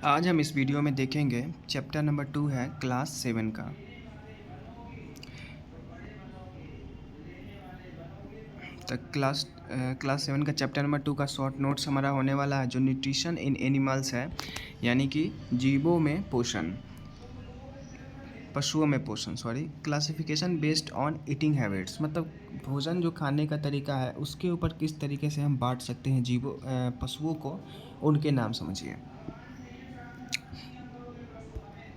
आज हम इस वीडियो में देखेंगे चैप्टर नंबर 2 है क्लास 7 का। तो क्लास 7 का चैप्टर नंबर 2 का शॉर्ट नोट्स हमारा होने वाला है, जो न्यूट्रिशन इन एनिमल्स है, यानी कि जीवों में पोषण, पशुओं में पोषण, classification based on eating habits, मतलब भोजन जो खाने का तरीका है उसके ऊपर किस तरीके से हम बांट सकते हैं पशुओं को, उनके नाम समझिए।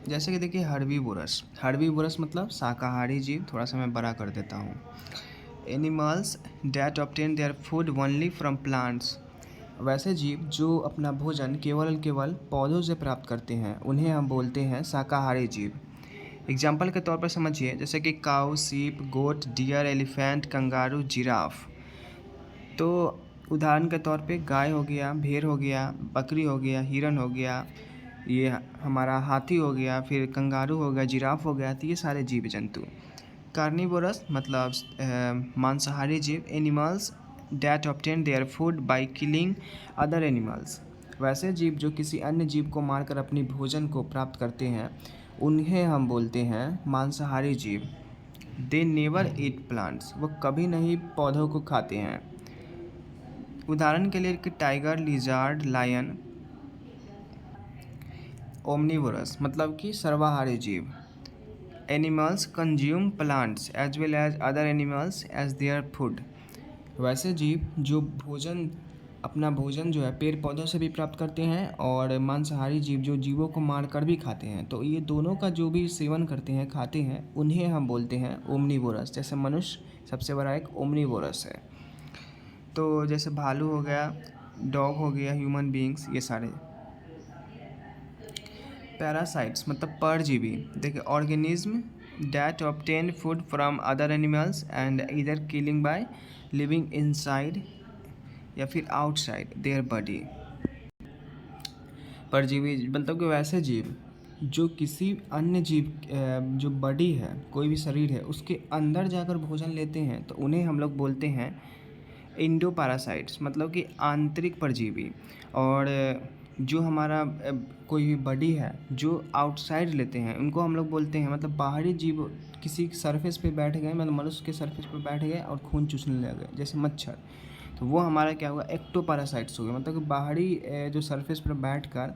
जैसे कि देखिए हर्बीवोरस मतलब शाकाहारी जीव। थोड़ा सा मैं बड़ा कर देता हूँ। Animals that obtain their food only from plants, वैसे जीव जो अपना भोजन केवल पौधों से प्राप्त करते हैं उन्हें हम बोलते हैं शाकाहारी जीव। एग्जाम्पल के तौर पर समझिए, जैसे कि काऊ, सीप, गोट, डियर, एलिफेंट, कंगारू, जिराफ। तो उदाहरण के तौर पे गाय हो गया, भेड़ हो गया, बकरी हो गया, हिरन हो गया, ये हमारा हाथी हो गया, फिर कंगारू हो गया, जिराफ हो गया। तो ये सारे जीव जंतु। कार्निवोरस मतलब मांसाहारी जीव। Animals that obtain their food by killing other animals, वैसे जीव जो किसी अन्य जीव को मारकर अपनी भोजन को प्राप्त करते हैं उन्हें हम बोलते हैं मांसाहारी जीव। दे नेवर ईट प्लांट्स, वो कभी नहीं पौधों को खाते हैं। उदाहरण के लिए कि टाइगर, लिजार्ड, लायन। ओमनीवोरस मतलब कि सर्वाहारी जीव। Animals consume plants as well as other animals as their food, वैसे जीव जो अपना भोजन जो है पेड़ पौधों से भी प्राप्त करते हैं, और मांसाहारी जीव जो जीवों को मारकर भी खाते हैं। तो ये दोनों का जो भी सेवन करते हैं, खाते हैं, उन्हें हम बोलते हैं ओमनीवोरस। जैसे मनुष्य सबसे बड़ा एक ओमनीवोरस है। तो जैसे भालू हो गया, डॉग हो गया, ह्यूमन बींग्स, ये सारे। पैरासाइट्स मतलब परजीवी। देखिए organism that obtain food from other animals and इधर किलिंग बाय लिविंग इनसाइड या फिर आउटसाइड देयर बॉडी। परजीवी मतलब कि वैसे जीव जो किसी अन्य जीव जो बॉडी है, कोई भी शरीर है, उसके अंदर जाकर भोजन लेते हैं, तो उन्हें हम लोग बोलते हैं इंडो पैरासाइट्स, मतलब कि आंतरिक परजीवी। और जो हमारा कोई भी बॉडी है जो आउटसाइड लेते हैं उनको हम लोग बोलते हैं, मतलब बाहरी जीव किसी सरफेस पे बैठ गए, मतलब मनुष्य के सरफेस पे बैठ गए और खून चूसने लगे, जैसे मच्छर। तो वो हमारा क्या हुआ, एक्टो पैरासाइट्स हो गया, मतलब कि बाहरी जो सरफेस पर बैठ कर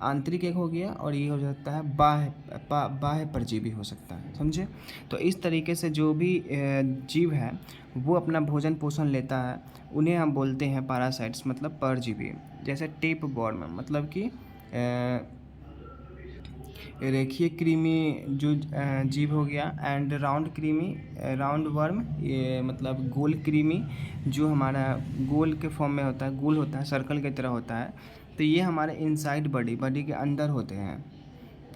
आंतरिक एक हो गया, और ये हो जाता है बाह्य परजीवी हो सकता है, समझे। तो इस तरीके से जो भी जीव है वो अपना भोजन पोषण लेता है, उन्हें हम बोलते हैं पैरासाइट्स, मतलब परजीवी। जैसे टेप बॉर्म मतलब कि रेखीय कृमि जो जीव हो गया, एंड राउंड वर्म, ये मतलब गोल कृमि जो हमारा गोल के फॉर्म में होता है, गोल होता है, सर्कल की तरह होता है। तो ये हमारे इनसाइड बॉडी के अंदर होते हैं,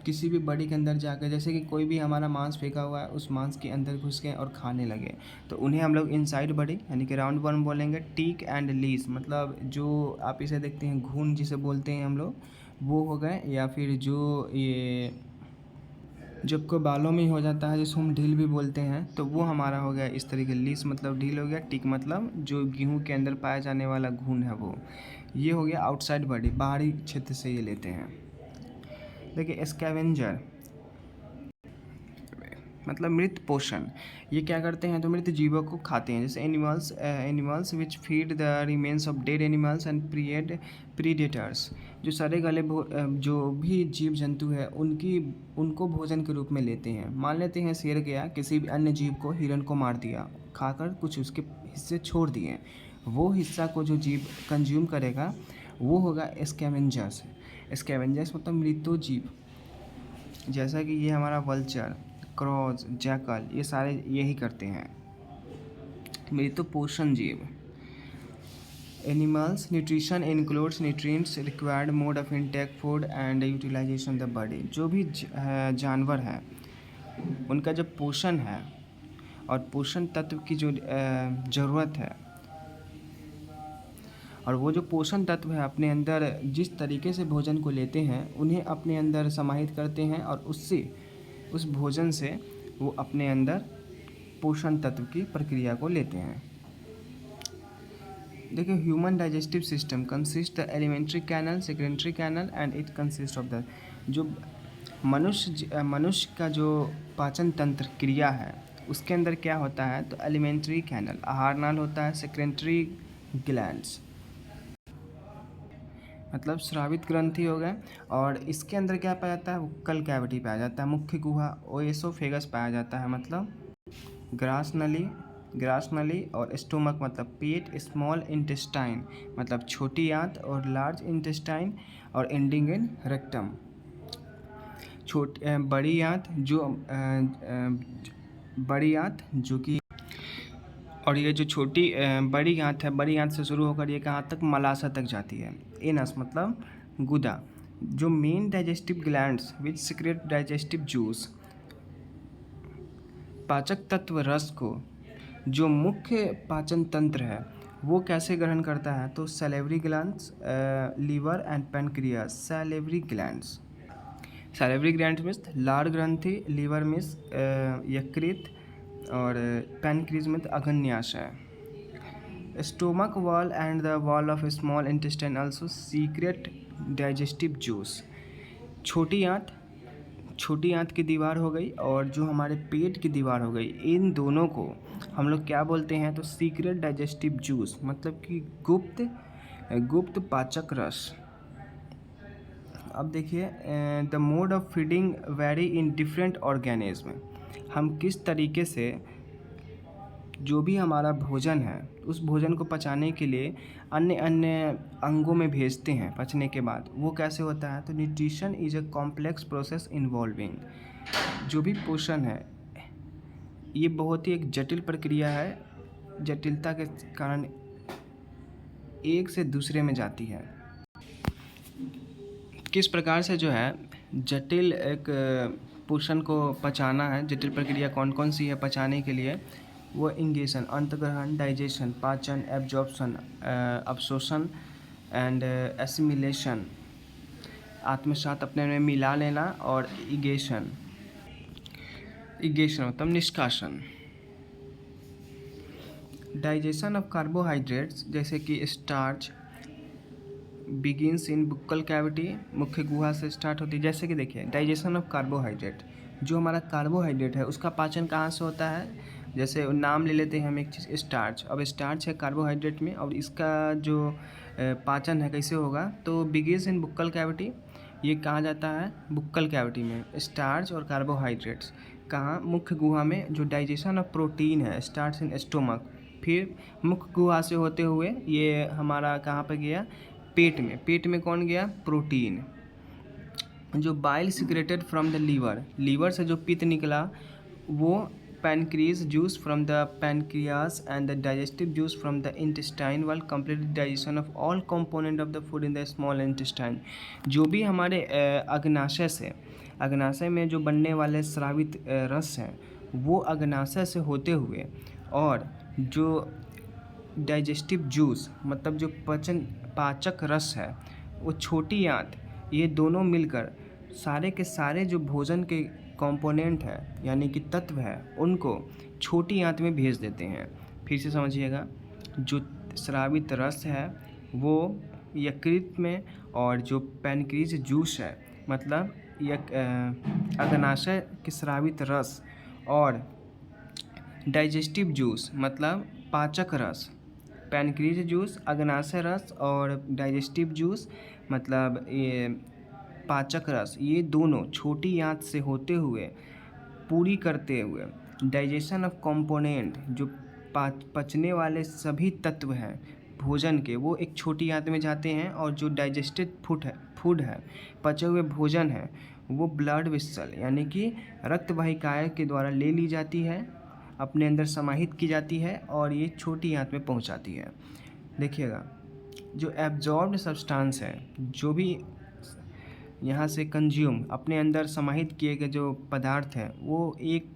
किसी भी बॉडी के अंदर जाकर, जैसे कि कोई भी हमारा मांस फेंका हुआ है, उस मांस के अंदर घुस गए और खाने लगे, तो उन्हें हम लोग इनसाइड बॉडी यानी कि राउंड वर्म बोलेंगे। टीक एंड लीस मतलब जो आप इसे देखते हैं घून जिसे बोलते हैं हम लोग, वो हो गए। या फिर जो ये जब को बालों में ही हो जाता है, जिसको हम ढील भी बोलते हैं, तो वो हमारा हो गया इस तरीके। लीस मतलब ढील हो गया, टिक मतलब जो गेहूं के अंदर पाया जाने वाला घून है वो। ये हो गया आउटसाइड बॉडी, बाहरी क्षेत्र से ये लेते हैं। देखिए स्कैवेंजर मतलब मृत पोषण, ये क्या करते हैं, तो मृत जीवों को खाते हैं। जैसे animals which feed the remains of dead animals and predators, जो सड़े गले जो भी जीव जंतु है उनको भोजन के रूप में लेते हैं। मान लेते हैं शेर गया, किसी भी अन्य जीव को, हिरन को मार दिया, खाकर कुछ उसके हिस्से छोड़ दिए, वो हिस्सा को जो जीव कंज्यूम करेगा वो होगा स्कैवेंजर्स मतलब मृतो जीव। जैसा कि ये हमारा वल्चर, क्रॉज, जैकल, ये सारे यही करते हैं। मृत पोषण जीव। Animals nutrition includes nutrients required mode of intake food and utilization the body, जो भी जानवर हैं उनका जब पोषण है और पोषण तत्व की जो ज़रूरत है, और वो जो पोषण तत्व है अपने अंदर जिस तरीके से भोजन को लेते हैं उन्हें अपने अंदर समाहित करते हैं, और उस भोजन से वो अपने अंदर पोषण तत्व की प्रक्रिया को लेते हैं। देखिए human digestive system consist the alimentary canal, secondary canal and it consist of the जो मनुष्य का जो पाचन तंत्र क्रिया है उसके अंदर क्या होता है, तो एलिमेंट्री कैनल आहार नाल होता है, सेक्रेटरी ग्लैंड्स मतलब स्रावित ग्रंथि हो गए, और इसके अंदर क्या पाया जाता है, वक्कल कैविटी पाया जाता है, मुख्य गुहा ओएसोफेगस पाया जाता है, मतलब ग्रास नली और स्टोमक मतलब पेट, स्मॉल इंटेस्टाइन मतलब छोटी आंत और लार्ज इंटेस्टाइन और एंडिंग इन रेक्टम बड़ी आंत बड़ी आंत जो कि, और ये जो छोटी बड़ी आंत है, बड़ी आंत से शुरू होकर ये कहाँ तक, मलाशा तक जाती है। एनस मतलब गुदा, जो मेन डाइजेस्टिव ग्लैंड्स विच सिक्रेट डाइजेस्टिव जूस, पाचक तत्व रस को जो मुख्य पाचन तंत्र है वो कैसे ग्रहण करता है, तो salivary glands, liver and pancreas. Salivary glands means लार ग्रंथि, लीवर मीन्स यकृत और पैनक्रीज में अग्न्याशय। Stomach wall and the wall of small intestine also secrete digestive juice. छोटी आंत की दीवार हो गई और जो हमारे पेट की दीवार हो गई, इन दोनों को हम लोग क्या बोलते हैं, तो सीक्रेट डाइजेस्टिव जूस मतलब कि गुप्त पाचक रस। अब देखिए the mode of feeding very in different organism. हम किस तरीके से जो भी हमारा भोजन है उस भोजन को पचाने के लिए अन्य अंगों में भेजते हैं पचने के बाद, वो कैसे होता है, तो nutrition is a complex process involving, जो भी पोषण है ये बहुत ही एक जटिल प्रक्रिया है, जटिलता के कारण एक से दूसरे में जाती है। किस प्रकार से जो है जटिल एक पोषण को पचाना है, जटिल प्रक्रिया कौन कौन सी है पचाने के लिए, वो इंगेशन अंतग्रहण, डाइजेशन पाचन, एब्जॉर्प्शन अवशोषण एंड एसिमिलेशन आत्मसात अपने में मिला लेना, और इगेशन मतलब निष्कासन। डाइजेशन ऑफ कार्बोहाइड्रेट्स जैसे कि स्टार्च बिगिनस इन बुक्कल कैविटी, मुख्य गुहा से स्टार्ट होती है। जैसे कि देखिए डाइजेशन ऑफ कार्बोहाइड्रेट, जो हमारा कार्बोहाइड्रेट है उसका पाचन कहाँ से होता है, जैसे नाम ले लेते हैं हम एक चीज़ स्टार्च। अब स्टार्च है कार्बोहाइड्रेट में, और इसका जो पाचन है कैसे होगा, तो बिगिनस इन बुक्कल कैविटी, ये कहाँ जाता है, बुक्कल कैविटी में। स्टार्च और कार्बोहाइड्रेट्स कहाँ, मुख्य गुहा में। जो डाइजेशन ऑफ प्रोटीन है स्टार्ट्स इन स्टोमक, फिर मुख्य गुहा से होते हुए ये हमारा कहाँ पर गया, पेट में कौन गया, प्रोटीन। जो bile secreted from the liver से जो पित्त निकला वो pancreas juice from the pancreas and the digestive juice from the intestine wall complete digestion of all component of the food in the small intestine. जो भी हमारे अग्नाशय में जो बनने वाले स्रावित रस हैं वो अग्नाशय से होते हुए, और जो डाइजेस्टिव जूस मतलब जो पाचक रस है वो छोटी आंत, ये दोनों मिलकर सारे के सारे जो भोजन के कंपोनेंट है यानी कि तत्व है उनको छोटी आंत में भेज देते हैं। फिर से समझिएगा, जो स्रावित रस है वो यकृत में, और जो पैनक्रीज जूस है मतलब अग्नाशय के स्रावित रस, और डाइजेस्टिव जूस मतलब पाचक रस, पैनक्रीज जूस अग्नाशय रस, और डाइजेस्टिव जूस मतलब ये पाचक रस, ये दोनों छोटी आंत से होते हुए पूरी करते हुए डाइजेशन ऑफ कंपोनेंट, जो पचने वाले सभी तत्व हैं भोजन के वो एक छोटी आंत में जाते हैं, और जो डाइजेस्टेड फूड है पचे हुए भोजन है वो ब्लड वेसल यानी कि रक्त वाहिकाएं के द्वारा ले ली जाती है, अपने अंदर समाहित की जाती है, और ये छोटी आंत में पहुंचाती है। देखिएगा, जो एब्जॉर्ब्ड सब्सटेंस है, जो भी यहाँ से कंज्यूम अपने अंदर समाहित किए गए जो पदार्थ हैं वो एक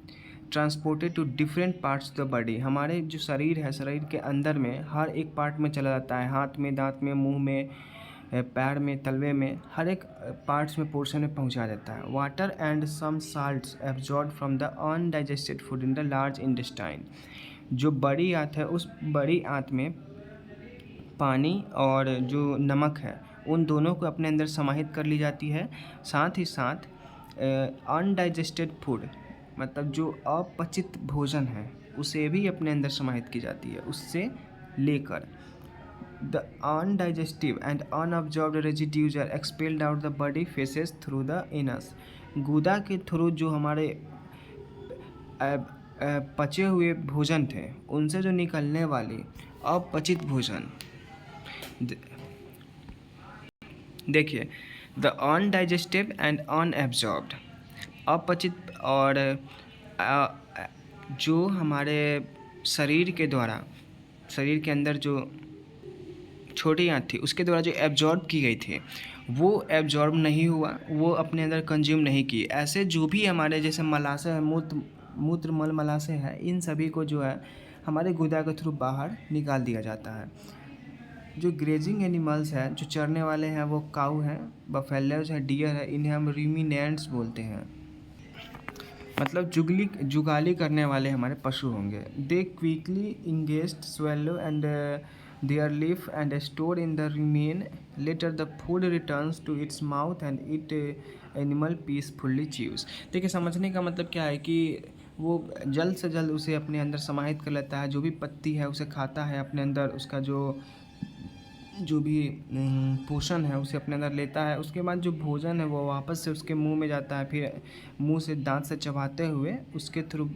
transported to different parts of the body, हमारे जो शरीर है शरीर के अंदर में हर एक पार्ट में चला जाता है, हाथ में, दांत में, मुंह में, पैर में, तलवे में, हर एक पार्ट्स में पोर्शन में पहुंचा देता है। Water and some salts absorb from the undigested food in the large intestine. जो बड़ी आंत है उस बड़ी आंत में पानी और जो नमक है उन दोनों को अपने अंदर समाहित कर ली जाती है। साथ ही साथ अनडाइजेस्टेड फूड मतलब जो अपचित भोजन है उसे भी अपने अंदर समाहित की जाती है। उससे लेकर the undigestive and unabsorbed residues are expelled out the body faeces through the anus. गुदा के थ्रू जो हमारे पचे हुए भोजन थे उनसे जो निकलने वाली अपचित भोजन, देखिए द अनडाइजेस्टिव एंड अनएब्जॉर्ब्ड, अपचित और जो हमारे शरीर के द्वारा, शरीर के अंदर जो छोटी आंत थी उसके द्वारा जो एब्जॉर्ब की गई थी वो एब्जॉर्ब नहीं हुआ, वो अपने अंदर कंज्यूम नहीं की। ऐसे जो भी हमारे जैसे मलाशय है, मूत्र मल मलाशय है, इन सभी को जो है हमारे गुदा के थ्रू बाहर निकाल दिया जाता है। जो ग्रेजिंग एनिमल्स हैं, जो चरने वाले हैं, वो काऊ हैं, बफेलोज है, डियर है, इन्हें हम रूमिनेंट्स बोलते हैं, मतलब जुगाली करने वाले हमारे पशु होंगे। They quickly ingest swallow and their leaf and store in the rumen later the food returns to its mouth and it animal peacefully chews. देखिए समझने का मतलब क्या है कि वो जल्द से जल्द उसे अपने अंदर समाहित कर लेता है, जो भी पत्ती है उसे खाता है अपने अंदर, उसका जो भी पोषण है उसे अपने अंदर लेता है। उसके बाद जो भोजन है वो वापस से उसके मुंह में जाता है, फिर मुंह से दांत से चबाते हुए उसके थ्रू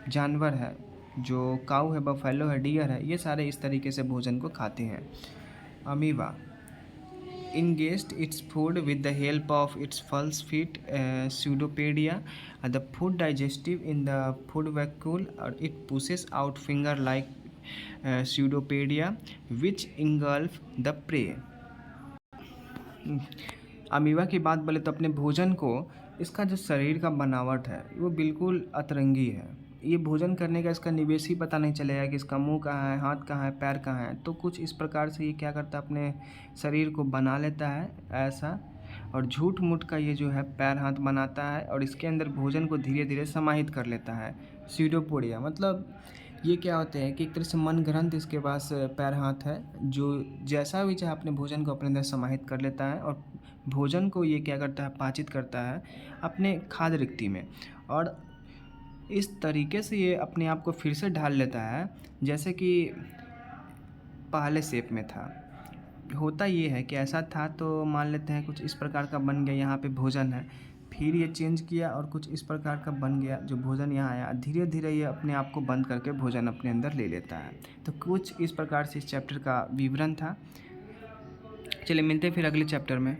जानवर है, जो काऊ है, बफेलो है, डियर है, ये सारे इस तरीके से भोजन को खाते हैं। Amoeba ingest its food with the help of its false feet pseudopodia, the food digestive in the food vacuole, or it pushes out finger like pseudopodia which engulf the prey। Amoeba की बात बोले तो अपने भोजन को, इसका जो शरीर का बनावट है वो बिल्कुल अतरंगी है। ये भोजन करने का इसका निवेश ही पता नहीं चलेगा कि इसका मुंह कहाँ है, हाथ कहाँ है, पैर कहाँ है। तो कुछ इस प्रकार से ये क्या करता है, अपने शरीर को बना लेता है ऐसा, और झूठ मूठ का ये जो है पैर हाथ बनाता है और इसके अंदर भोजन को धीरे धीरे समाहित कर लेता है। स्यूडोपोडिया मतलब ये क्या होते हैं कि एक तरह से मन ग्रंथ इसके पास पैर हाथ है, जो जैसा भी चाहे अपने भोजन को अपने अंदर समाहित कर लेता है और भोजन को ये क्या करता है, पाचित करता है अपने खाद्य रिक्ति में, और इस तरीके से ये अपने आप को फिर से ढाल लेता है जैसे कि पहले शेप में था। होता ये है कि ऐसा था तो मान लेते हैं कुछ इस प्रकार का बन गया, यहाँ पे भोजन है, फिर ये चेंज किया और कुछ इस प्रकार का बन गया, जो भोजन यहाँ आया, धीरे धीरे ये अपने आप को बंद करके भोजन अपने अंदर ले लेता है। तो कुछ इस प्रकार से इस चैप्टर का विवरण था। चलिए मिलते हैं फिर अगले चैप्टर में।